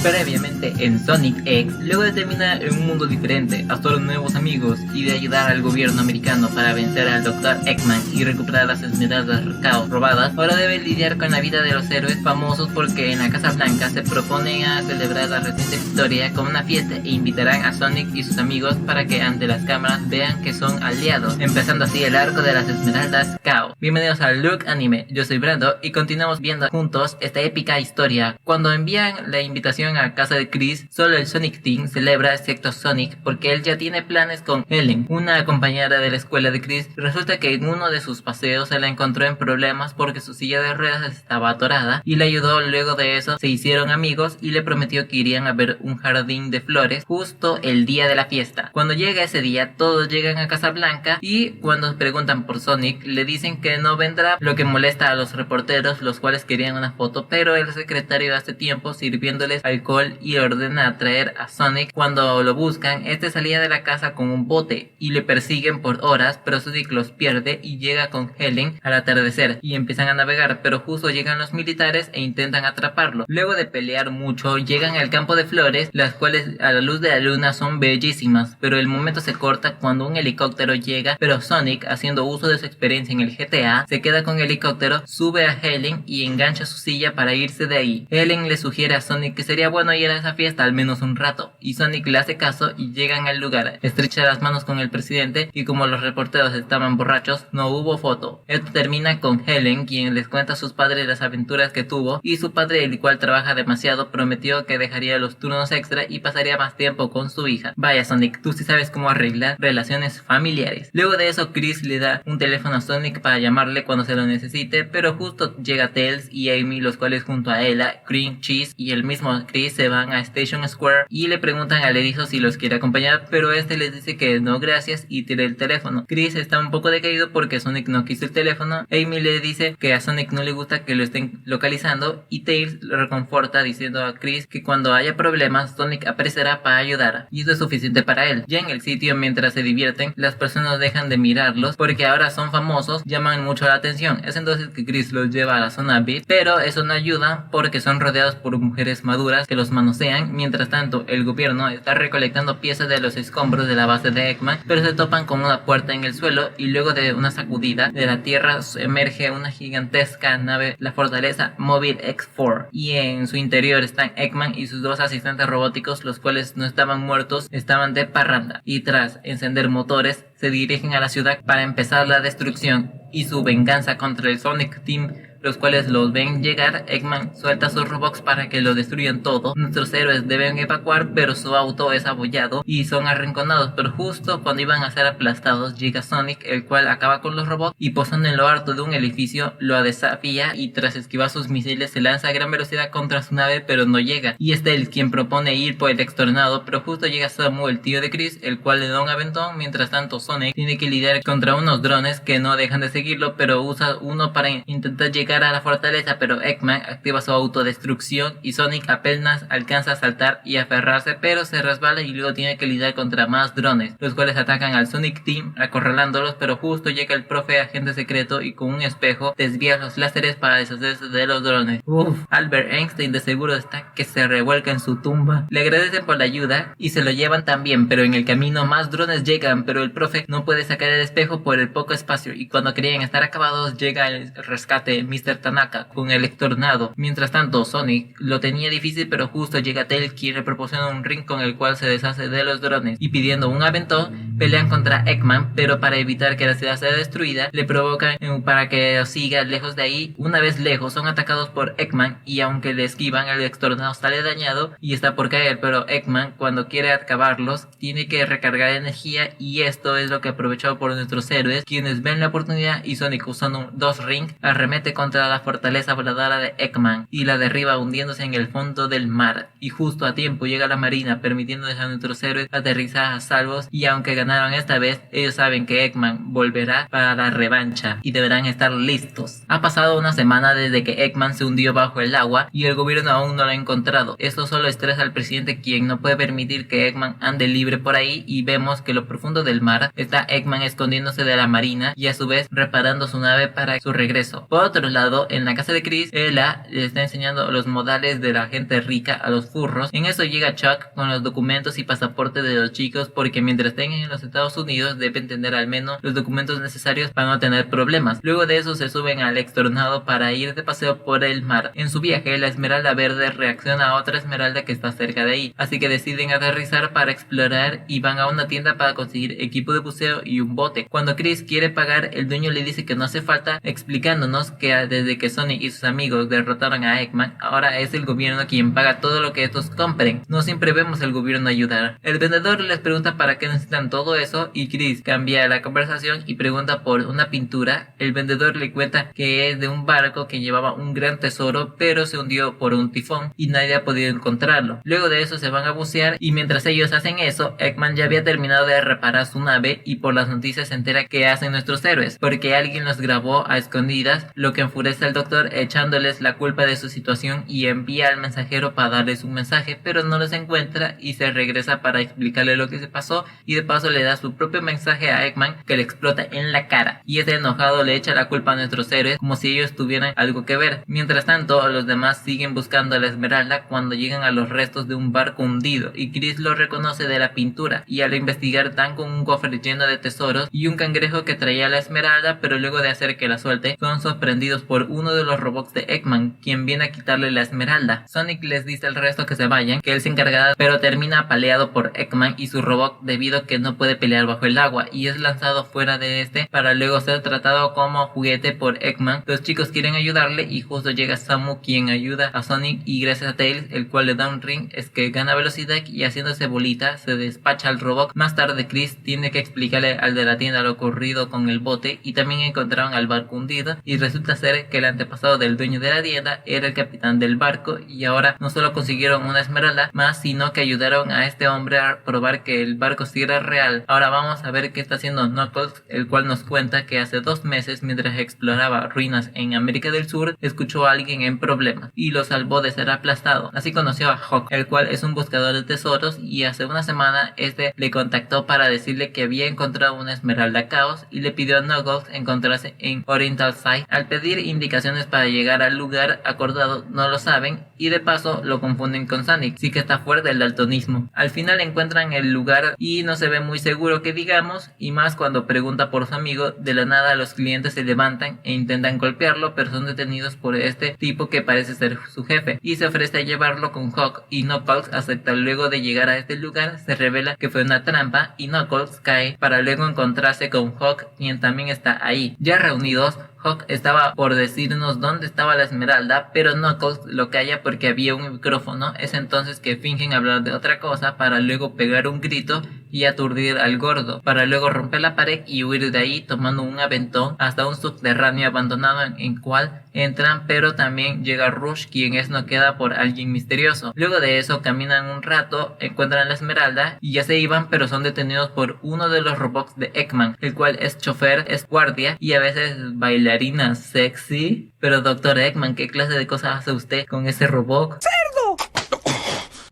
Previamente en Sonic X, luego de terminar en un mundo diferente, hacer nuevos amigos y de ayudar al gobierno americano para vencer al Dr. Eggman y recuperar las esmeraldas Chaos robadas, ahora debe lidiar con la vida de los héroes famosos porque en la Casa Blanca se proponen a celebrar la reciente victoria con una fiesta e invitarán a Sonic y sus amigos para que ante las cámaras vean que son aliados, empezando así el arco de las esmeraldas Chaos. Bienvenidos a Look Anime, yo soy Brando y continuamos viendo juntos esta épica historia. Cuando envían la invitación a casa de Chris, solo el Sonic Team celebra excepto Sonic porque él ya tiene planes con Helen, una compañera de la escuela de Chris. Resulta que en uno de sus paseos se la encontró en problemas porque su silla de ruedas estaba atorada y le ayudó. Luego de eso se hicieron amigos y le prometió que irían a ver un jardín de flores justo el día de la fiesta. Cuando llega ese día todos llegan a Casa Blanca y cuando preguntan por Sonic le dicen que no vendrá, lo que molesta a los reporteros, los cuales querían una foto, pero el secretario hace tiempo sirviéndoles alcohol y ordena traer a Sonic. Cuando lo buscan, este salía de la casa con un bote y le persiguen por horas, pero Sonic los pierde y llega con Helen al atardecer y empiezan a navegar, pero justo llegan los militares e intentan atraparlo. Luego de pelear mucho, llegan al campo de flores, las cuales a la luz de la luna son bellísimas, pero el momento se corta cuando un helicóptero llega, pero Sonic, haciendo uso de su experiencia en el GTA, se queda con el helicóptero, sube a Helen y engancha su silla para irse de ahí. Helen le sugiere a Sonic que sería bueno ir a esa fiesta al menos un rato, y Sonic le hace caso y llegan al lugar. Estrecha las manos con el presidente y como los reporteros estaban borrachos, no hubo foto. Esto termina con Helen, quien les cuenta a sus padres las aventuras que tuvo, y su padre, el cual trabaja demasiado, prometió que dejaría los turnos extra y pasaría más tiempo con su hija. Vaya Sonic, tú sí sabes cómo arreglar relaciones familiares. Luego de eso Chris le da un teléfono a Sonic para llamarle cuando se lo necesite, pero justo llega Tails y Amy, los cuales junto a Ella, Cream Cheese y el mismo Chris se van a Station Square y le preguntan al erizo si los quiere acompañar, pero este les dice que no gracias y tira el teléfono. Chris está un poco decaído porque Sonic no quiso el teléfono. Amy le dice que a Sonic no le gusta que lo estén localizando y Tails lo reconforta diciendo a Chris que cuando haya problemas Sonic aparecerá para ayudar y eso es suficiente para él. Ya en el sitio, mientras se divierten, las personas dejan de mirarlos porque ahora son famosos, llaman mucho la atención. Es entonces que Chris los lleva a la zona VIP, pero eso no ayuda porque son rodeados por mujeres maduras que los manosean. Mientras tanto, el gobierno está recolectando piezas de los escombros de la base de Eggman, pero se topan con una puerta en el suelo y luego de una sacudida de la tierra emerge una gigantesca nave, la fortaleza Mobile X4, y en su interior están Eggman y sus dos asistentes robóticos, los cuales no estaban muertos, estaban de parranda, y tras encender motores se dirigen a la ciudad para empezar la destrucción y su venganza contra el Sonic Team, los cuales los ven llegar. Eggman suelta sus robots para que lo destruyan todo. Nuestros héroes deben evacuar, pero su auto es abollado y son arrinconados, pero justo cuando iban a ser aplastados llega Sonic, el cual acaba con los robots y posando en lo alto de un edificio lo desafía y tras esquivar sus misiles se lanza a gran velocidad contra su nave, pero no llega, y es él quien propone ir por el extornado, pero justo llega Samu, el tío de Chris, el cual le da un aventón. Mientras tanto Sonic tiene que lidiar contra unos drones que no dejan de seguirlo, pero usa uno para intentar llegar a la fortaleza, pero Eggman activa su autodestrucción y Sonic apenas alcanza a saltar y aferrarse, pero se resbala y luego tiene que lidiar contra más drones, los cuales atacan al Sonic Team acorralándolos, pero justo llega el profe agente secreto y con un espejo desvía los láseres para deshacerse de los drones. Albert Einstein de seguro está que se revuelca en su tumba. Le agradecen por la ayuda y se lo llevan también, pero en el camino más drones llegan, pero el profe no puede sacar el espejo por el poco espacio y cuando creían estar acabados llega el rescate Mr. Tanaka con el tornado. Mientras tanto Sonic lo tenía difícil, pero justo llega Tails, quien le proporciona un ring con el cual se deshace de los drones y pidiendo un aventón pelean contra Eggman, pero para evitar que la ciudad sea destruida le provocan para que siga lejos de ahí. Una vez lejos son atacados por Eggman y aunque le esquivan el tornado sale dañado y está por caer, pero Eggman cuando quiere acabarlos tiene que recargar energía y esto es lo que aprovechado por nuestros héroes, quienes ven la oportunidad y Sonic usando dos rings arremete contra la fortaleza voladora de Eggman y la derriba hundiéndose en el fondo del mar, y justo a tiempo llega la marina permitiéndoles a nuestros héroes aterrizar a salvos y aunque ganaron esta vez, ellos saben que Eggman volverá para la revancha y deberán estar listos. Ha pasado una semana desde que Eggman se hundió bajo el agua y el gobierno aún no lo ha encontrado. Esto solo estresa al presidente, quien no puede permitir que Eggman ande libre por ahí, y vemos que en lo profundo del mar está Eggman escondiéndose de la marina y a su vez reparando su nave para su regreso. Por otro lado, en la casa de Chris, Ella le está enseñando los modales de la gente rica a los furros. En eso llega Chuck con los documentos y pasaporte de los chicos, porque mientras estén en los Estados Unidos deben tener al menos los documentos necesarios para no tener problemas. Luego de eso se suben al Extornado para ir de paseo por el mar. En su viaje, la Esmeralda Verde reacciona a otra esmeralda que está cerca de ahí, así que deciden aterrizar para explorar y van a una tienda para conseguir equipo de buceo y un bote. Cuando Chris quiere pagar, el dueño le dice que no hace falta, explicándonos que desde que Sonic y sus amigos derrotaron a Eggman, ahora es el gobierno quien paga todo lo que estos compren. No siempre vemos al gobierno ayudar. El vendedor les pregunta para qué necesitan todo eso y Chris cambia la conversación y pregunta por una pintura. El vendedor le cuenta que es de un barco que llevaba un gran tesoro, pero se hundió por un tifón y nadie ha podido encontrarlo. Luego de eso se van a bucear, y mientras ellos hacen eso, Eggman ya había terminado de reparar su nave y por las noticias se entera que hacen nuestros héroes, porque alguien los grabó a escondidas, lo que enfurece al doctor echándoles la culpa de su situación, y envía al mensajero para darles un mensaje, pero no los encuentra y se regresa para explicarle lo que se pasó, y de paso le da su propio mensaje a Eggman que le explota en la cara, y ese enojado le echa la culpa a nuestros héroes como si ellos tuvieran algo que ver. Mientras tanto, los demás siguen buscando a la Esmeralda cuando llegan a los restos de un barco hundido, y Chris lo reconoce de la pintura, y al investigar dan con un cofre lleno de tesoros y un cangrejo que traía la Esmeralda, pero luego de hacer que la suelte, son sorprendidos por uno de los robots de Eggman, quien viene a quitarle la Esmeralda. Sonic les dice al resto que se vayan, que él se encargará, pero termina apaleado por Eggman y su robot debido a que no puede pelear bajo el agua, y es lanzado fuera de este para luego ser tratado como juguete por Eggman. Los chicos quieren ayudarle y justo llega Samu, quien ayuda a Sonic, y gracias a Tails, el cual le da un ring, es que gana velocidad y haciéndose bolita se despacha al robot. Más tarde Chris tiene que explicarle al de la tienda lo ocurrido con el bote, y también encontraron al barco hundido, y resulta ser que el antepasado del dueño de la tienda era el capitán del barco, y ahora no solo consiguieron una esmeralda más, sino que ayudaron a este hombre a probar que el barco sí era real. Ahora vamos a ver qué está haciendo Knuckles, el cual nos cuenta que hace 2 meses, mientras exploraba ruinas en América del Sur, escuchó a alguien en problemas y lo salvó de ser aplastado. Así conoció a Hawk, el cual es un buscador de tesoros, y hace una semana este le contactó para decirle que había encontrado una esmeralda caos y le pidió a Knuckles encontrarse en Oriental Side. Al pedir indicaciones para llegar al lugar acordado, no lo saben y de paso lo confunden con Sonic, sí que está fuerte el daltonismo. Al final encuentran el lugar y no se ve muy seguro que digamos, y más cuando pregunta por su amigo. De la nada los clientes se levantan e intentan golpearlo, pero son detenidos por este tipo que parece ser su jefe y se ofrece a llevarlo con Hawk, y Knuckles acepta. Luego de llegar a este lugar se revela que fue una trampa y Knuckles cae para luego encontrarse con Hawk, quien también está ahí. Ya reunidos, Hawk estaba por decirnos dónde estaba la esmeralda, pero Knuckles lo calla porque había un micrófono. Es entonces que fingen hablar de otra cosa para luego pegar un grito y aturdir al gordo, para luego romper la pared y huir de ahí tomando un aventón hasta un subterráneo abandonado en cual entran, pero también llega Rush, quien es noqueada por alguien misterioso. Luego de eso caminan un rato, encuentran la esmeralda y ya se iban, pero son detenidos por uno de los robots de Eggman, el cual es chofer, es guardia y a veces bailarina sexy. Pero doctor Eggman, ¿qué clase de cosas hace usted con ese robot?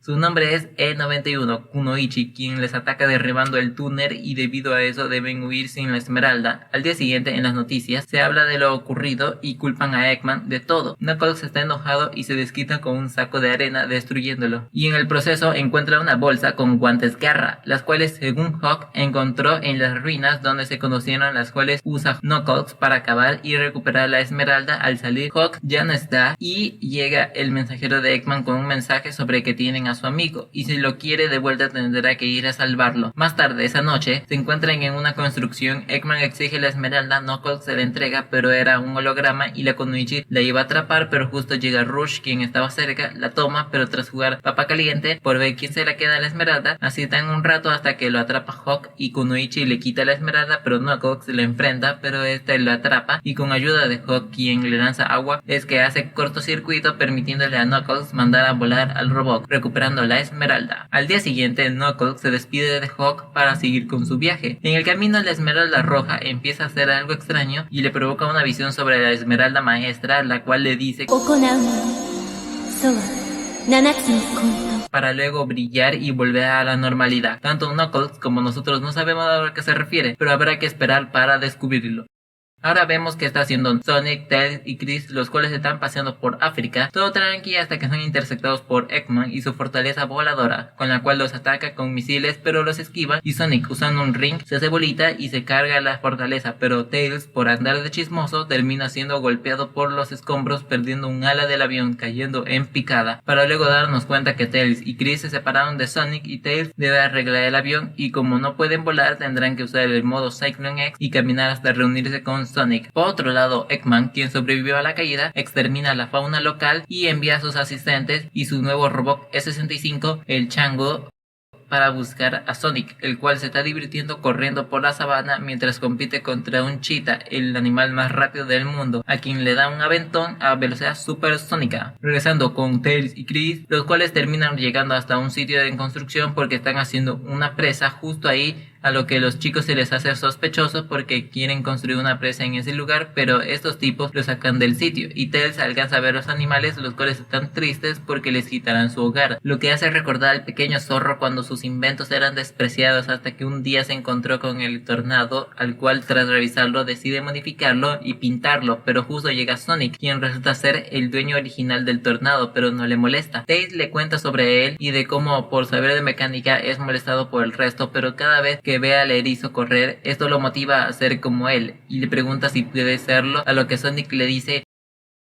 Su nombre es E91 Kunoichi, quien les ataca derribando el túnel, y debido a eso deben huir sin la esmeralda. Al día siguiente, en las noticias, se habla de lo ocurrido y culpan a Eggman de todo. Knuckles está enojado y se desquita con un saco de arena destruyéndolo. Y en el proceso encuentra una bolsa con guantes garra, las cuales según Hawk encontró en las ruinas donde se conocieron, las cuales usa Knuckles para acabar y recuperar la esmeralda. Al salir, Hawk ya no está y llega el mensajero de Eggman con un mensaje sobre que tienen a su amigo, y si lo quiere de vuelta tendrá que ir a salvarlo. Más tarde esa noche se encuentran en una construcción. Eggman exige la esmeralda, Knuckles se la entrega, pero era un holograma y la Kunoichi la iba a atrapar, pero justo llega Rush, quien estaba cerca, la toma, pero tras jugar papa caliente por ver quién se la queda la esmeralda, así están un rato hasta que lo atrapa Hawk y Kunoichi le quita la esmeralda, pero Knuckles se la enfrenta, pero este lo atrapa y con ayuda de Hawk, quien le lanza agua, es que hace cortocircuito permitiéndole a Knuckles mandar a volar al robot, recuperar recuperando la Esmeralda. Al día siguiente, Knuckles se despide de Hawk para seguir con su viaje. En el camino, la Esmeralda Roja empieza a hacer algo extraño y le provoca una visión sobre la Esmeralda Maestra, la cual le dice para luego brillar y volver a la normalidad. Tanto Knuckles como nosotros no sabemos a lo que se refiere, pero habrá que esperar para descubrirlo. Ahora vemos que está haciendo Sonic, Tails y Chris, los cuales están paseando por África, todo tranqui hasta que son interceptados por Eggman y su fortaleza voladora, con la cual los ataca con misiles pero los esquiva, y Sonic, usando un ring, se hace bolita y se carga la fortaleza, pero Tails, por andar de chismoso, termina siendo golpeado por los escombros, perdiendo un ala del avión, cayendo en picada, para luego darnos cuenta que Tails y Chris se separaron de Sonic y Tails debe arreglar el avión, y como no pueden volar tendrán que usar el modo Cyclone X y caminar hasta reunirse con Sonic. Por otro lado, Eggman, quien sobrevivió a la caída, extermina la fauna local y envía a sus asistentes y su nuevo robot E65, el Chango, para buscar a Sonic, el cual se está divirtiendo corriendo por la sabana mientras compite contra un cheetah, el animal más rápido del mundo, a quien le da un aventón a velocidad supersónica. Regresando con Tails y Chris, los cuales terminan llegando hasta un sitio de construcción porque están haciendo una presa justo ahí, a lo que los chicos se les hace sospechoso porque quieren construir una presa en ese lugar, pero estos tipos lo sacan del sitio y Tails alcanza a ver los animales, los cuales están tristes porque les quitarán su hogar, lo que hace recordar al pequeño zorro cuando sus inventos eran despreciados, hasta que un día se encontró con el tornado, al cual tras revisarlo decide modificarlo y pintarlo, pero justo llega Sonic, quien resulta ser el dueño original del tornado, pero no le molesta. Tails le cuenta sobre él y de cómo por saber de mecánica es molestado por el resto, pero cada vez que ve al erizo correr, esto lo motiva a ser como él, y le pregunta si puede serlo, a lo que Sonic le dice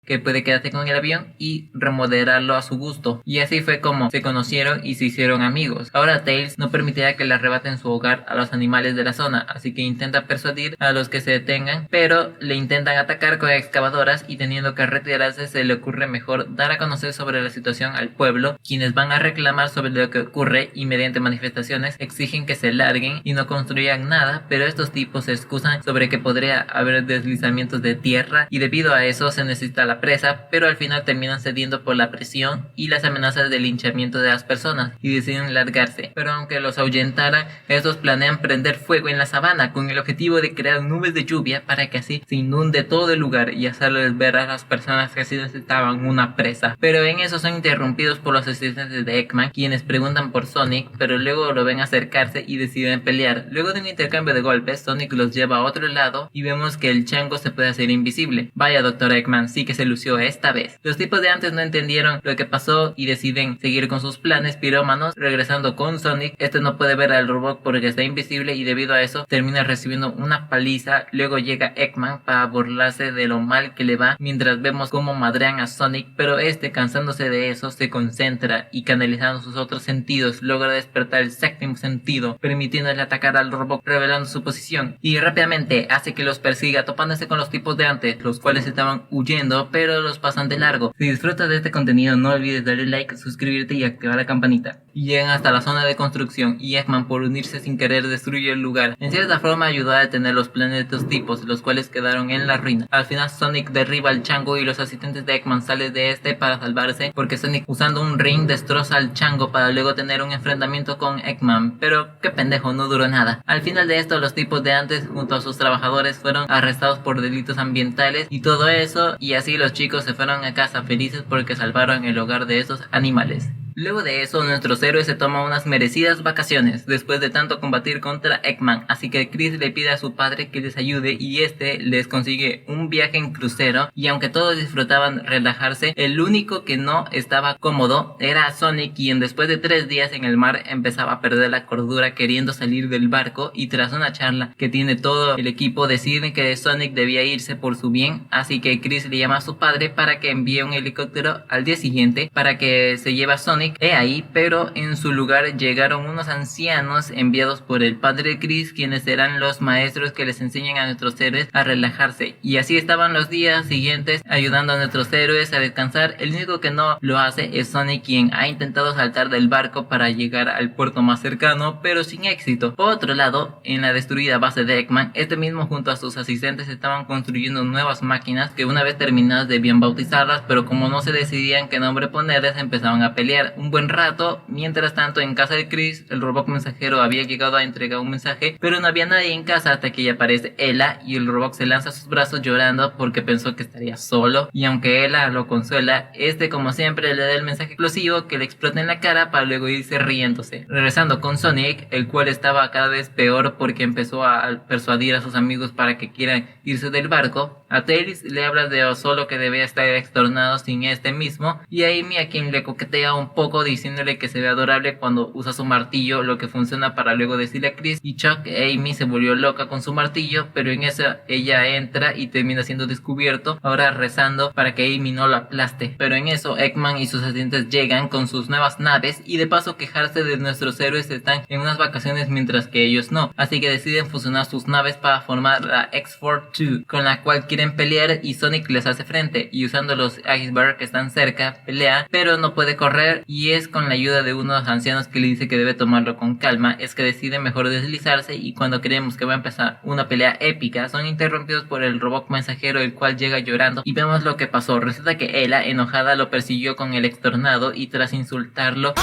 que puede quedarse con el avión y remodelarlo a su gusto. Y así fue como se conocieron y se hicieron amigos. Ahora Tails no permitirá que le arrebaten su hogar a los animales de la zona, así que intenta persuadir a los que se detengan, pero le intentan atacar con excavadoras y teniendo que retirarse se le ocurre mejor dar a conocer sobre la situación al pueblo, quienes van a reclamar sobre lo que ocurre y mediante manifestaciones exigen que se larguen y no construyan nada, pero estos tipos se excusan sobre que podría haber deslizamientos de tierra y debido a eso se necesita la presa, pero al final terminan cediendo por la presión y las amenazas de linchamiento de las personas y deciden largarse, pero aunque los ahuyentaran, estos planean prender fuego en la sabana con el objetivo de crear nubes de lluvia para que así se inunde todo el lugar y hacerles ver a las personas que así necesitaban una presa, pero en eso son interrumpidos por los asistentes de Eggman, quienes preguntan por Sonic, pero luego lo ven acercarse y deciden pelear. Luego de un intercambio de golpes, Sonic los lleva a otro lado y vemos que el chango se puede hacer invisible. Vaya, Dr. Eggman, sí que se lució esta vez. Los tipos de antes no entendieron lo que pasó y deciden seguir con sus planes pirómanos. Regresando con Sonic, este no puede ver al robot porque está invisible y debido a eso termina recibiendo una paliza. Luego llega Eggman para burlarse de lo mal que le va, mientras vemos cómo madrean a Sonic, pero este, cansándose de eso, se concentra y canalizando sus otros sentidos logra despertar el séptimo sentido, permitiéndole atacar al robot revelando su posición y rápidamente hace que los persiga, topándose con los tipos de antes, los cuales estaban huyendo pero los pasan de largo. Si disfrutas de este contenido no olvides darle like, suscribirte y activar la campanita. Y llegan hasta la zona de construcción y Eggman, por unirse sin querer, destruye el lugar. En cierta forma ayudó a detener los planes de estos tipos, los cuales quedaron en la ruina. Al final Sonic derriba al chango y los asistentes de Eggman salen de este para salvarse, porque Sonic, usando un ring, destroza al chango para luego tener un enfrentamiento con Eggman, pero qué pendejo, no duró nada. Al final de esto los tipos de antes junto a sus trabajadores fueron arrestados por delitos ambientales y todo eso, y así los chicos se fueron a casa felices porque salvaron el hogar de esos animales. Luego de eso, nuestros héroes se toman unas merecidas vacaciones después de tanto combatir contra Eggman, así que Chris le pide a su padre que les ayude y este les consigue un viaje en crucero, y aunque todos disfrutaban relajarse, el único que no estaba cómodo era Sonic, quien después de 3 días en el mar empezaba a perder la cordura queriendo salir del barco, y tras una charla que tiene todo el equipo deciden que Sonic debía irse por su bien, así que Chris le llama a su padre para que envíe un helicóptero al día siguiente para que se lleve a Sonic. Ahí, pero en su lugar llegaron unos ancianos enviados por el padre de Chris, quienes serán los maestros que les enseñan a nuestros héroes a relajarse. Y así estaban los días siguientes ayudando a nuestros héroes a descansar. El único que no lo hace es Sonic, quien ha intentado saltar del barco para llegar al puerto más cercano, pero sin éxito. Por otro lado, en la destruida base de Eggman, este mismo junto a sus asistentes estaban construyendo nuevas máquinas que una vez terminadas debían bautizarlas, pero como no se decidían qué nombre ponerles empezaban a pelear. un buen rato. Mientras tanto, en casa de Chris, el robot mensajero había llegado a entregar un mensaje, pero no había nadie en casa hasta que ya aparece Ella y el robot se lanza a sus brazos llorando porque pensó que estaría solo, y aunque Ella lo consuela, como siempre le da el mensaje explosivo que le explota en la cara para luego irse riéndose. Regresando con Sonic, el cual estaba cada vez peor porque empezó a persuadir a sus amigos para que quieran irse del barco. A Tails le habla de solo que debía estar extornado sin mismo, y a Amy, a quien le coquetea un poco diciéndole que se ve adorable cuando usa su martillo, lo que funciona para luego decirle a Chris y Chuck que Amy se volvió loca con su martillo, pero en eso ella entra y termina siendo descubierto, ahora rezando para que Amy no lo aplaste. Pero en eso Eggman y sus asistentes llegan con sus nuevas naves y de paso quejarse de nuestros héroes están en unas vacaciones mientras que ellos no, así que deciden fusionar sus naves para formar la X-Force 2, con la cual quieren pelear, y Sonic les hace frente y usando los icebergs que están cerca pelea, pero no puede correr, y es con la ayuda de unos ancianos que le dice que debe tomarlo con calma es que decide mejor deslizarse, y cuando creemos que va a empezar una pelea épica son interrumpidos por el robot mensajero, el cual llega llorando y vemos lo que pasó. Resulta que Ella, enojada, lo persiguió con el extornado y tras insultarlo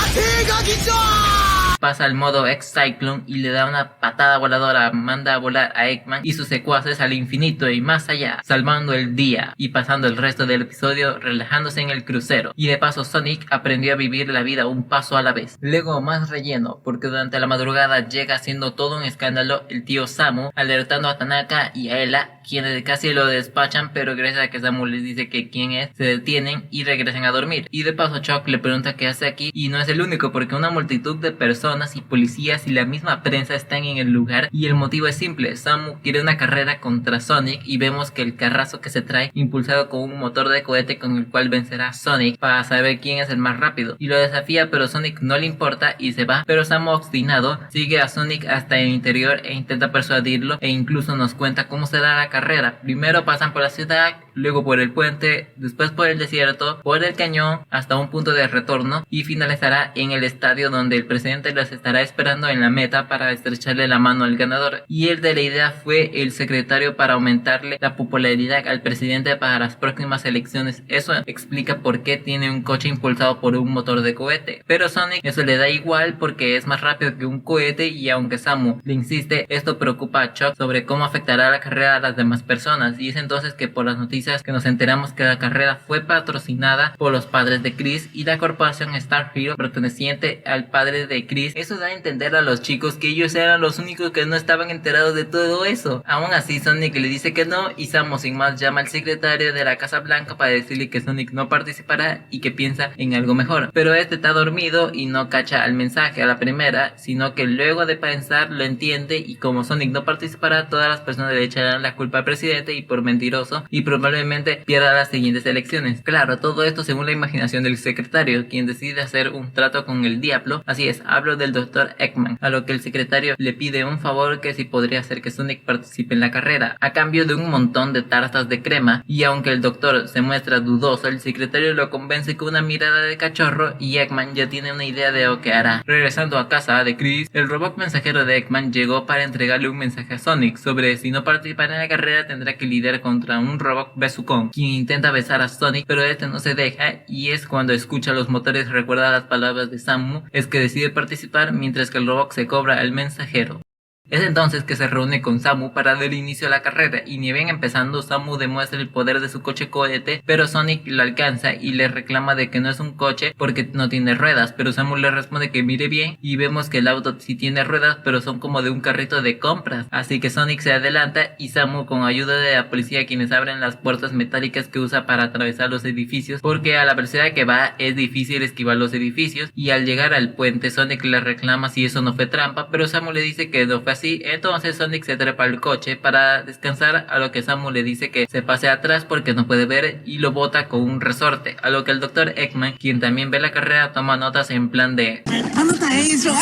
pasa al modo X-Cyclone y le da una patada voladora, manda a volar a Eggman y sus secuaces al infinito y más allá, salvando el día y pasando el resto del episodio relajándose en el crucero. Y de paso Sonic aprendió a vivir la vida un paso a la vez. Luego más relleno, porque durante la madrugada llega haciendo todo un escándalo el tío Samu, alertando a Tanaka y a Ella, quienes casi lo despachan, pero gracias a que Samu les dice que quién es, se detienen y regresan a dormir. Y de paso Chuck le pregunta qué hace aquí, y no es el único, porque una multitud de personas y policías y la misma prensa están en el lugar, y el motivo es simple: Samu quiere una carrera contra Sonic, y vemos que el carrazo que se trae impulsado con un motor de cohete con el cual vencerá a Sonic para saber quién es el más rápido, y lo desafía, pero Sonic no le importa y se va, pero Samu, obstinado, sigue a Sonic hasta el interior e intenta persuadirlo, e incluso nos cuenta cómo se da la carrera. Primero pasan por la ciudad, luego por el puente, después por el desierto, por el cañón hasta un punto de retorno, y finalizará en el estadio donde el presidente los estará esperando en la meta para estrecharle la mano al ganador. Y el de la idea fue el secretario para aumentarle la popularidad al presidente para las próximas elecciones. Eso explica por qué tiene un coche impulsado por un motor de cohete, pero Sonic eso le da igual porque es más rápido que un cohete, y aunque Samu le insiste, esto preocupa a Chuck sobre cómo afectará la carrera a las demás personas, y es entonces que por las noticias que nos enteramos que la carrera fue patrocinada por los padres de Chris y la corporación Star Hero perteneciente al padre de Chris. Eso da a entender a los chicos que ellos eran los únicos que no estaban enterados de todo eso. Aún así Sonic le dice que no, y Samu sin más llama al secretario de la Casa Blanca para decirle que Sonic no participará y que piensa en algo mejor, pero este está dormido y no cacha el mensaje a la primera, sino que luego de pensar lo entiende, y como Sonic no participará, todas las personas le echarán la culpa al presidente y por mentiroso, y probablemente pierda las siguientes elecciones. Claro, todo esto según la imaginación del secretario, quien decide hacer un trato con el diablo. Así es, hablo del Dr. Eggman, a lo que el secretario le pide un favor, que si podría hacer que Sonic participe en la carrera, a cambio de un montón de tartas de crema, y aunque el doctor se muestra dudoso, el secretario lo convence con una mirada de cachorro, y Eggman ya tiene una idea de lo que hará. Regresando a casa de Chris, el robot mensajero de Eggman llegó para entregarle un mensaje a Sonic sobre si no participará en la carrera tendrá que lidiar contra un robot besucón, quien intenta besar a Sonic, pero este no se deja, y es cuando escucha los motores recuerda las palabras de Samu, es que decide participar, mientras que el robot se cobra al mensajero. Es entonces que se reúne con Samu para dar inicio a la carrera, y ni bien empezando Samu demuestra el poder de su coche cohete, pero Sonic lo alcanza y le reclama de que no es un coche porque no tiene ruedas, pero Samu le responde que mire bien, y vemos que el auto sí tiene ruedas pero son como de un carrito de compras, así que Sonic se adelanta y Samu, con ayuda de la policía, quienes abren las puertas metálicas que usa para atravesar los edificios, porque a la velocidad que va es difícil esquivar los edificios, y al llegar al puente Sonic le reclama si eso no fue trampa, pero Samu le dice que no fue así. Entonces Sonic se trepa al coche para descansar, a lo que Samu le dice que se pase atrás porque no puede ver, y lo bota con un resorte, a lo que el Dr. Eggman, quien también ve la carrera, toma notas en plan de ¡anota eso!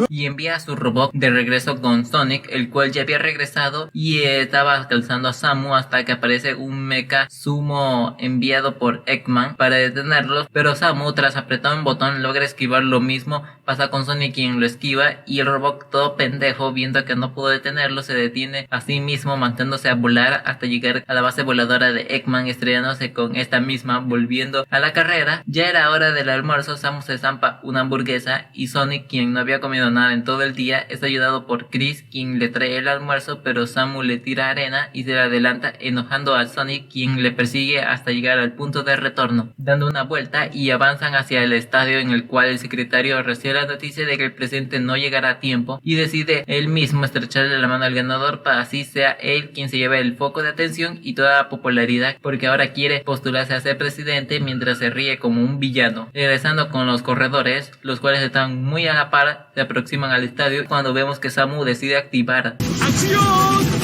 Y envía a su robot de regreso con Sonic, el cual ya había regresado y estaba calzando a Samu hasta que aparece un mecha sumo enviado por Eggman para detenerlos, pero Samu, tras apretar un botón, logra esquivar lo mismo. Pasa con Sonic, quien lo esquiva, y el robot todo pendejo nuevo, viendo que no pudo detenerlo, se detiene a sí mismo, mandándose a volar hasta llegar a la base voladora de Eggman, estrellándose con esta misma. Volviendo a la carrera, ya era hora del almuerzo. Samus se zampa una hamburguesa y Sonic, quien no había comido nada en todo el día, es ayudado por Chris, quien le trae el almuerzo, pero Samus le tira arena y se le adelanta, enojando a Sonic, quien le persigue hasta llegar al punto de retorno, dando una vuelta y avanzan hacia el estadio, en el cual el secretario recibe la noticia de que el presidente no llegará a tiempo y decide él mismo estrecharle la mano al ganador para así sea él quien se lleve el foco de atención y toda la popularidad, porque ahora quiere postularse a ser presidente, mientras se ríe como un villano. Regresando con los corredores, los cuales están muy a la par, se aproximan al estadio cuando vemos que Samus decide activar ¡Acción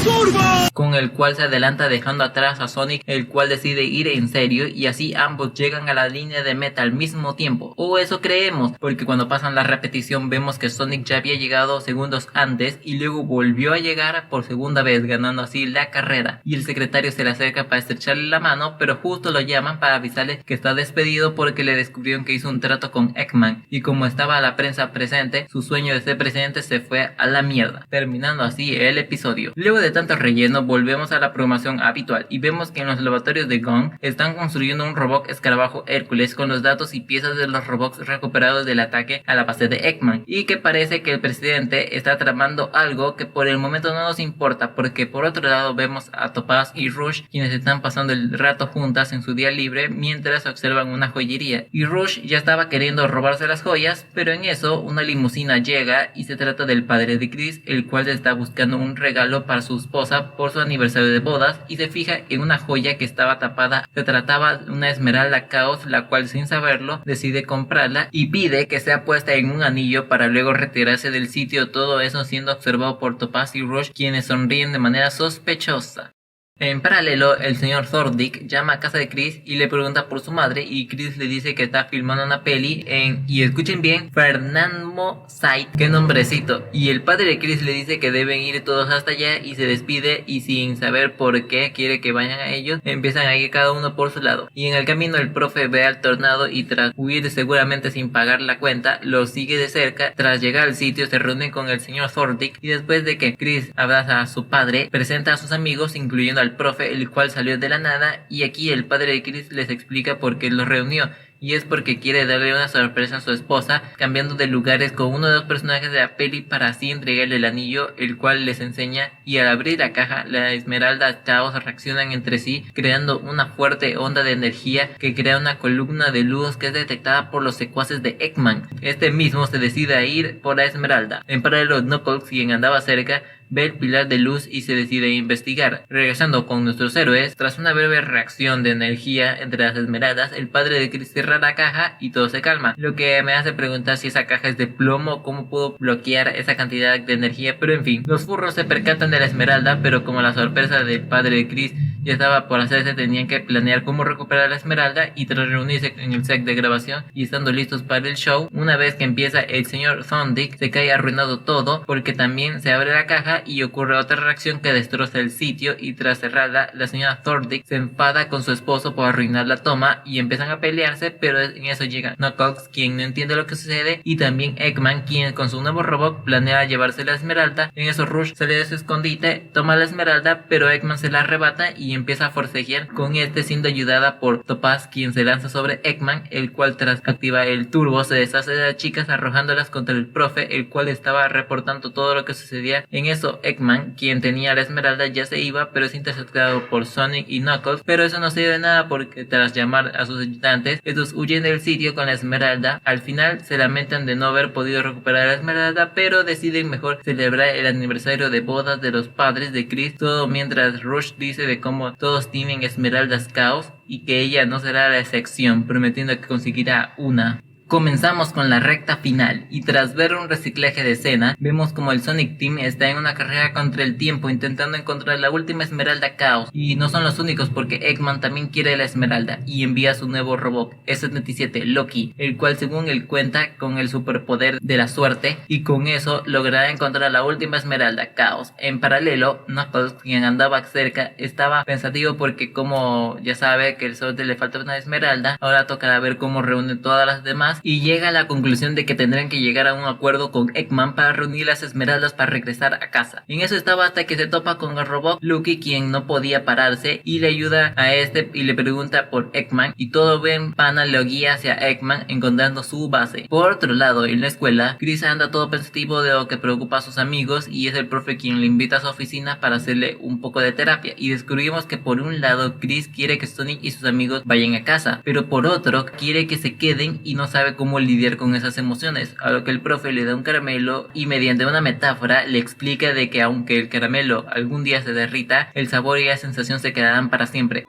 Turbo!, con el cual se adelanta dejando atrás a Sonic, el cual decide ir en serio, y así ambos llegan a la línea de meta al mismo tiempo, o eso creemos, porque cuando pasan la repetición vemos que Sonic ya había llegado segundos antes y luego volvió a llegar por segunda vez, ganando así la carrera, y el secretario se le acerca para estrecharle la mano, pero justo lo llaman para avisarle que está despedido porque le descubrieron que hizo un trato con Eggman, y como estaba la prensa presente, su sueño de ser presidente se fue a la mierda, terminando así el episodio. Luego de tanto relleno, volvemos a la programación habitual y vemos que en los laboratorios de Gong están construyendo un robot escarabajo Hércules con los datos y piezas de los robots recuperados del ataque a la base de Eggman, y que parece que el presidente está tramando algo que por el momento no nos importa, porque por otro lado vemos a Topaz y Rush, quienes están pasando el rato juntas en su día libre mientras observan una joyería, y Rush ya estaba queriendo robarse las joyas, pero en eso una limusina llega y se trata del padre de Chris, el cual está buscando un regalo para su esposa por su aniversario de bodas, y se fija en una joya que estaba tapada. Se trataba de una esmeralda caos, la cual sin saberlo decide comprarla y pide que sea puesta en un anillo para luego retirarse del sitio, todo eso siendo observado por Topaz y Rush, quienes sonríen de manera sospechosa. En paralelo, el señor Thordick llama a casa de Chris y le pregunta por su madre, y Chris le dice que está filmando una peli y escuchen bien, Fernando Sight, qué nombrecito, y el padre de Chris le dice que deben ir todos hasta allá y se despide, y sin saber por qué quiere que vayan a ellos, empiezan a ir cada uno por su lado, y en el camino el profe ve al tornado y tras huir seguramente sin pagar la cuenta, lo sigue de cerca. Tras llegar al sitio se reúnen con el señor Thordick y después de que Chris abraza a su padre, presenta a sus amigos incluyendo al profe, el cual salió de la nada, y aquí el padre de Chris les explica por qué los reunió, y es porque quiere darle una sorpresa a su esposa, cambiando de lugares con uno de los personajes de la peli para así entregarle el anillo, el cual les enseña, y al abrir la caja, la esmeralda caos reaccionan entre sí, creando una fuerte onda de energía que crea una columna de luz que es detectada por los secuaces de Eggman. Este mismo se decide a ir por la esmeralda. En paralelo, Knuckles, quien andaba cerca, ve el pilar de luz y se decide a investigar. Regresando con nuestros héroes, tras una breve reacción de energía entre las esmeraldas, el padre de Chris cierra la caja y todo se calma, lo que me hace preguntar si esa caja es de plomo o cómo pudo bloquear esa cantidad de energía, pero en fin, los furros se percatan de la esmeralda, pero como la sorpresa del padre de Chris ya estaba por hacerse, tenían que planear cómo recuperar la esmeralda, y tras reunirse en el set de grabación y estando listos para el show, una vez que empieza, el señor Thordick se cae arruinado todo, porque también se abre la caja y ocurre otra reacción que destroza el sitio, y tras cerrarla, la señora Thordick se enfada con su esposo por arruinar la toma y empiezan a pelearse, pero en eso llega Knuckles, quien no entiende lo que sucede, y también Eggman, quien con su nuevo robot planea llevarse la esmeralda. En eso Rush sale de su escondite, toma la esmeralda, pero Eggman se la arrebata y empieza a forcejear con este, siendo ayudada por Topaz, quien se lanza sobre Eggman, el cual tras activar el turbo se deshace de las chicas arrojándolas contra el profe, el cual estaba reportando todo lo que sucedía. En eso Eggman, quien tenía la esmeralda, ya se iba, pero es interceptado por Sonic y Knuckles, pero eso no sirve de nada porque tras llamar a sus ayudantes, estos huyen del sitio con la esmeralda. Al final se lamentan de no haber podido recuperar la esmeralda, pero deciden mejor celebrar el aniversario de bodas de los padres de Chris, todo mientras Rush dice de cómo todos tienen esmeraldas caos y que ella no será la excepción, prometiendo que conseguirá una. Comenzamos con la recta final, y tras ver un reciclaje de escena, vemos como el Sonic Team está en una carrera contra el tiempo intentando encontrar la última esmeralda caos, y no son los únicos porque Eggman también quiere la esmeralda y envía su nuevo robot S-77 Loki, el cual según él cuenta con el superpoder de la suerte, y con eso logrará encontrar la última esmeralda caos. En paralelo, Knuckles, quien andaba cerca, estaba pensativo porque como ya sabe que el sol le falta una esmeralda, ahora tocará ver cómo reúne todas las demás, Topaz y llega a la conclusión de que tendrán que llegar a un acuerdo con Eggman para reunir las esmeraldas para regresar a casa. En eso estaba hasta que se topa con el robot Lucky, quien no podía pararse, y le ayuda a este y le pregunta por Eggman, y todo Ben Pana lo guía hacia Eggman encontrando su base. Por otro lado, en la escuela, Chris anda todo pensativo de lo que preocupa a sus amigos y es el profe quien le invita a su oficina para hacerle un poco de terapia, y descubrimos que por un lado Chris quiere que Sonic y sus amigos vayan a casa, pero por otro quiere que se queden y no sabe cómo lidiar con esas emociones, a lo que el profe le da un caramelo y mediante una metáfora le explica de que aunque el caramelo algún día se derrita, el sabor y la sensación se quedarán para siempre.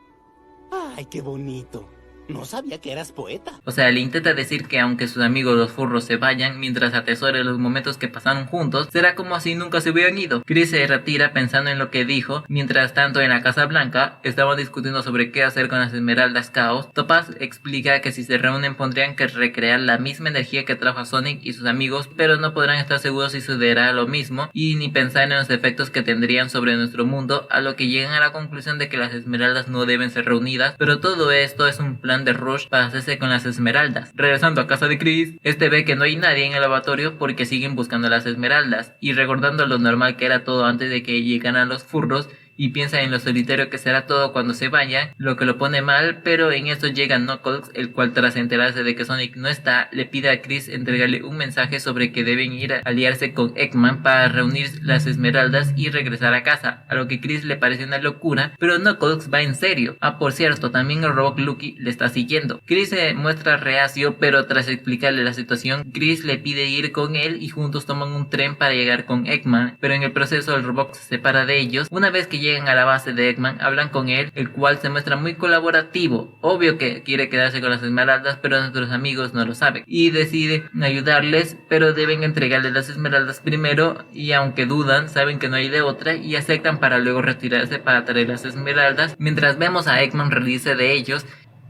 ¡Ay, qué bonito! No sabía que eras poeta. O sea, le intenta decir que aunque sus amigos los furros se vayan mientras atesore los momentos que pasaron juntos, será como si nunca se hubieran ido. Chris se retira pensando en lo que dijo, mientras tanto en la Casa Blanca estaban discutiendo sobre qué hacer con las esmeraldas Caos. Topaz explica que si se reúnen pondrían que recrear la misma energía que trajo a Sonic y sus amigos, pero no podrán estar seguros si sucederá lo mismo y ni pensar en los efectos que tendrían sobre nuestro mundo, a lo que llegan a la conclusión de que las esmeraldas no deben ser reunidas, pero todo esto es un plan de Rush para hacerse con las esmeraldas. Regresando a casa de Chris, este ve que no hay nadie en el lavatorio porque siguen buscando las esmeraldas, y recordando lo normal que era todo antes de que llegaran los furros, y piensa en lo solitario que será todo cuando se vayan, lo que lo pone mal, pero en esto llega Knuckles, el cual tras enterarse de que Sonic no está, le pide a Chris entregarle un mensaje sobre que deben ir a aliarse con Eggman para reunir las esmeraldas y regresar a casa, a lo que Chris le parece una locura, pero Knuckles va en serio. Por cierto, también el robot Lucky le está siguiendo. Chris se muestra reacio, pero tras explicarle la situación, Chris le pide ir con él y juntos toman un tren para llegar con Eggman, pero en el proceso el robot se separa de ellos. Una vez que llegan a la base de Eggman, hablan con él, el cual se muestra muy colaborativo. Obvio que quiere quedarse con las esmeraldas, pero nuestros amigos no lo saben y decide ayudarles, pero deben entregarles las esmeraldas primero, y aunque dudan, saben que no hay de otra y aceptan para luego retirarse para traer las esmeraldas, mientras vemos a Eggman reírse de ellos.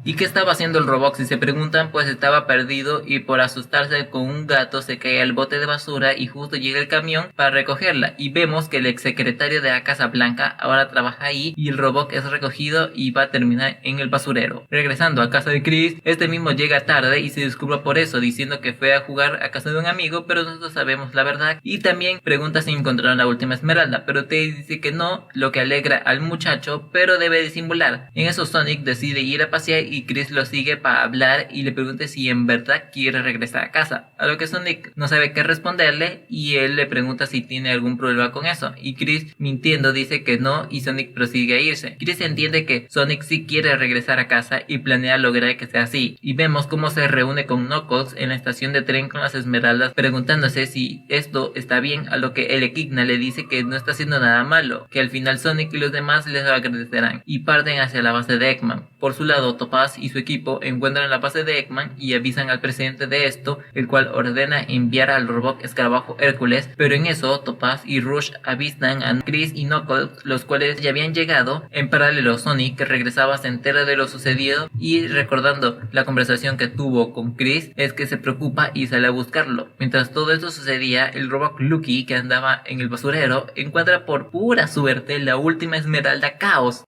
¿Y qué estaba haciendo el robot? Si se preguntan, pues estaba perdido y por asustarse con un gato se cae al bote de basura y justo llega el camión para recogerla, y vemos que el exsecretario de la Casa Blanca ahora trabaja ahí y el robot es recogido y va a terminar en el basurero. Regresando a casa de Chris, este mismo llega tarde y se disculpa por eso, diciendo que fue a jugar a casa de un amigo, pero nosotros sabemos la verdad, y también pregunta si encontraron la última esmeralda, pero Tails dice que no, lo que alegra al muchacho, pero debe disimular. En eso Sonic decide ir a pasear y Chris lo sigue para hablar y le pregunta si en verdad quiere regresar a casa, a lo que Sonic no sabe qué responderle y él le pregunta si tiene algún problema con eso, y Chris mintiendo dice que no y Sonic prosigue a irse. Chris entiende que Sonic sí quiere regresar a casa y planea lograr que sea así, y vemos cómo se reúne con Knuckles en la estación de tren con las esmeraldas preguntándose si esto está bien, a lo que el Equidna le dice que no está haciendo nada malo, que al final Sonic y los demás les agradecerán, y parten hacia la base de Eggman. Por su lado, Topaz y su equipo encuentran la base de Eggman y avisan al presidente de esto, el cual ordena enviar al robot escarabajo Hércules, pero en eso Topaz y Rush avistan a Chris y Knuckles, los cuales ya habían llegado. En paralelo, Sonic, que regresaba, se entera de lo sucedido y recordando la conversación que tuvo con Chris, es que se preocupa y sale a buscarlo. Mientras todo esto sucedía, el robot Lucky, que andaba en el basurero, encuentra por pura suerte la última esmeralda Caos.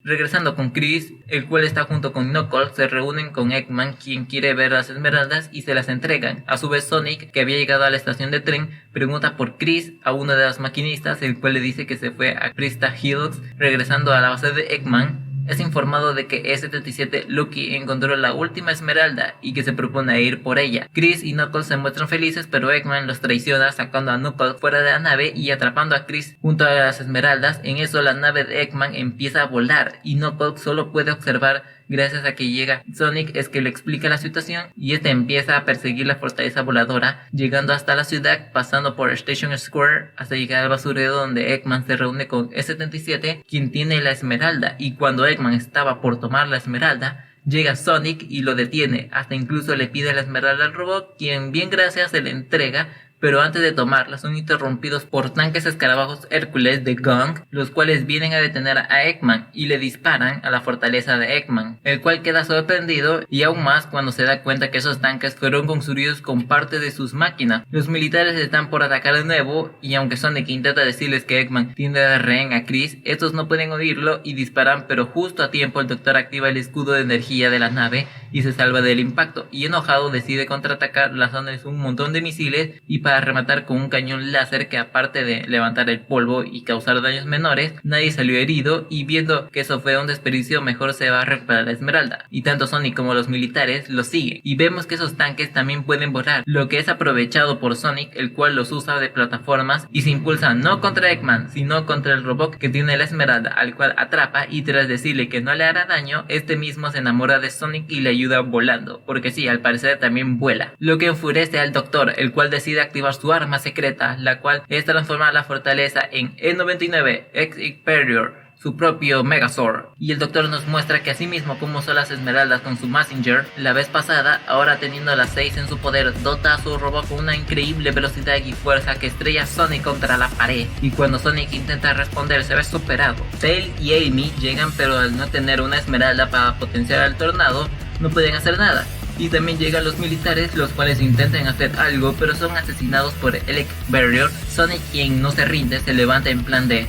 Regresando con Chris, el cual está junto con Knuckles, se reúnen con Eggman, quien quiere ver las esmeraldas y se las entregan. A su vez Sonic, que había llegado a la estación de tren, pregunta por Chris a uno de los maquinistas, el cual le dice que se fue a Crystal Hills. Regresando a la base de Eggman, es informado de que E-77 Lucky encontró la última esmeralda y que se propone a ir por ella. Chris y Knuckles se muestran felices, pero Eggman los traiciona sacando a Knuckles fuera de la nave y atrapando a Chris junto a las esmeraldas. En eso la nave de Eggman empieza a volar y Knuckles solo puede observar gracias a que llega Sonic, es que le explica la situación y este empieza a perseguir la fortaleza voladora, llegando hasta la ciudad, pasando por Station Square hasta llegar al basurero donde Eggman se reúne con E-77, quien tiene la esmeralda, y cuando Eggman estaba por tomar la esmeralda, llega Sonic y lo detiene, hasta incluso le pide la esmeralda al robot, quien bien gracias se le entrega, pero antes de tomarla son interrumpidos por tanques escarabajos Hércules de Gong, los cuales vienen a detener a Eggman y le disparan a la fortaleza de Eggman, el cual queda sorprendido y aún más cuando se da cuenta que esos tanques fueron construidos con parte de sus máquinas. Los militares están por atacar de nuevo y aunque Sonic intenta decirles que Eggman tiene de rehén a Chris, estos no pueden oírlo y disparan, pero justo a tiempo el doctor activa el escudo de energía de la nave y se salva del impacto, y enojado decide contraatacar lanzándoles un montón de misiles y para rematar con un cañón láser que aparte de levantar el polvo y causar daños menores, nadie salió herido y viendo que eso fue un desperdicio mejor se barre para la Esmeralda, y tanto Sonic como los militares lo siguen y vemos que esos tanques también pueden volar, lo que es aprovechado por Sonic, el cual los usa de plataformas y se impulsa no contra Eggman sino contra el robot que tiene la Esmeralda, al cual atrapa y tras decirle que no le hará daño, este mismo se enamora de Sonic y le ayuda volando, porque sí, al parecer también vuela, lo que enfurece al Doctor, el cual decide activar su arma secreta, la cual es transformar la fortaleza en E99 X Imperior, su propio Megazord, y el Doctor nos muestra que así mismo como usó las Esmeraldas con su Messenger la vez pasada, ahora teniendo las 6 en su poder, dota a su robot con una increíble velocidad y fuerza que estrella a Sonic contra la pared, y cuando Sonic intenta responder se ve superado. Tail y Amy llegan, pero al no tener una Esmeralda para potenciar al tornado, no pueden hacer nada. Y también llegan los militares, los cuales intentan hacer algo, pero son asesinados por el Barrier. Sonic, quien no se rinde, se levanta en plan de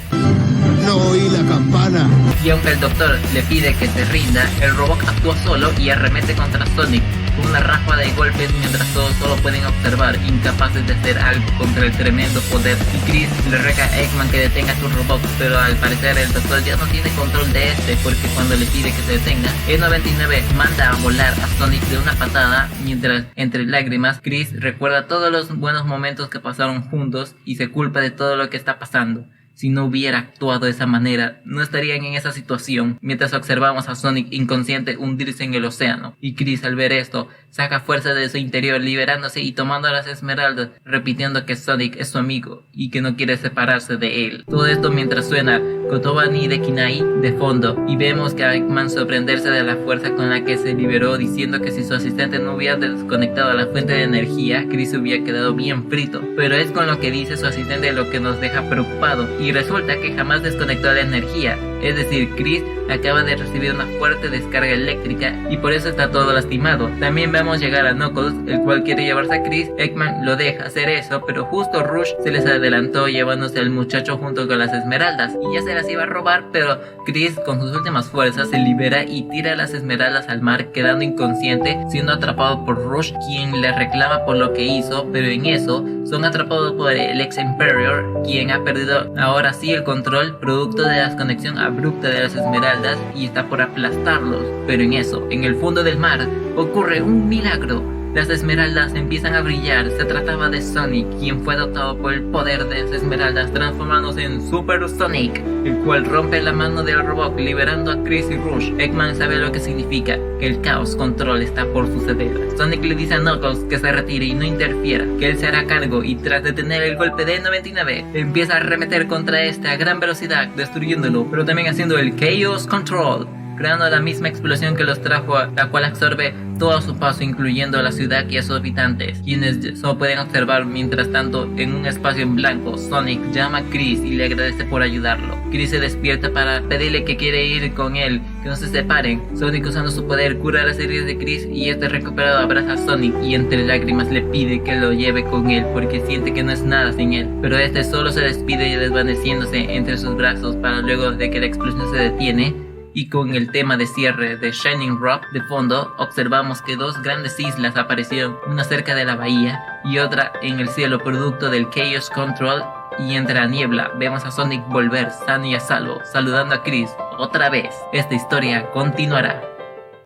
no oí la campana. Y aunque el Doctor le pide que se rinda, el robot actúa solo y arremete contra Sonic con una ráfaga de golpes mientras todos solo pueden observar, incapaces de hacer algo contra el tremendo poder. Y Chris le rega a Eggman que detenga su robot, pero al parecer el Doctor ya no tiene control de este, porque cuando le pide que se detenga, E99 manda a volar a Sonic de una patada, mientras entre lágrimas Chris recuerda todos los buenos momentos que pasaron juntos y se culpa de todo lo que está pasando. Si no hubiera actuado de esa manera, no estarían en esa situación, mientras observamos a Sonic inconsciente hundirse en el océano. Y Chris, al ver esto, saca fuerza de su interior, liberándose y tomando las Esmeraldas, repitiendo que Sonic es su amigo y que no quiere separarse de él. Todo esto mientras suena Kotobani de Kinai de fondo, y vemos que a Eggman sorprenderse de la fuerza con la que se liberó, diciendo que si su asistente no hubiera desconectado la fuente de energía, Chris hubiera quedado bien frito. Pero es con lo que dice su asistente lo que nos deja preocupado, y resulta que jamás desconectó la energía, es decir, Chris acaba de recibir una fuerte descarga eléctrica y por eso está todo lastimado. También vemos llegar a Knuckles, el cual quiere llevarse a Chris. Eggman lo deja hacer eso, pero justo Rush se les adelantó llevándose al muchacho junto con las Esmeraldas y ya se las iba a robar, pero Chris con sus últimas fuerzas se libera y tira las Esmeraldas al mar, quedando inconsciente, siendo atrapado por Rush, quien le reclama por lo que hizo, pero en eso son atrapados por el ex Imperior, quien ha perdido ahora sí el control producto de la desconexión abrupta de las Esmeraldas y está por aplastarlos. Pero en eso, en el fondo del mar, ocurre un milagro. Las Esmeraldas empiezan a brillar. Se trataba de Sonic, quien fue dotado por el poder de las Esmeraldas, transformándose en Super Sonic, el cual rompe la mano del robot, liberando a Chris y Rush. Eggman sabe lo que significa, que el Chaos Control está por suceder. Sonic le dice a Knuckles que se retire y no interfiera, que él se hará cargo, y tras detener el golpe de 99, empieza a arremeter contra este a gran velocidad, destruyéndolo, pero también haciendo el Chaos Control, creando la misma explosión que los trajo, la cual absorbe todo a su paso, incluyendo la ciudad y a sus habitantes, quienes solo pueden observar. Mientras tanto, en un espacio en blanco, Sonic llama a Chris y le agradece por ayudarlo. Chris se despierta para pedirle que quiere ir con él, que no se separen. Sonic, usando su poder, cura las heridas de Chris y este recuperado abraza a Sonic y entre lágrimas le pide que lo lleve con él porque siente que no es nada sin él, pero este solo se despide desvaneciéndose entre sus brazos para luego de que la explosión se detiene. Y con el tema de cierre de Shining Rock de fondo, observamos que dos grandes islas aparecieron, una cerca de la bahía y otra en el cielo producto del Chaos Control, y entre la niebla vemos a Sonic volver sano y a salvo, saludando a Chris otra vez. Esta historia continuará.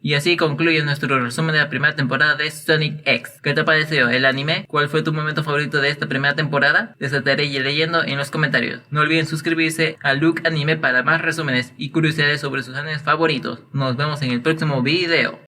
Y así concluye nuestro resumen de la primera temporada de Sonic X. ¿Qué te pareció el anime? ¿Cuál fue tu momento favorito de esta primera temporada? Les estaré leyendo en los comentarios. No olviden suscribirse a Look Anime para más resúmenes y curiosidades sobre sus animes favoritos. Nos vemos en el próximo video.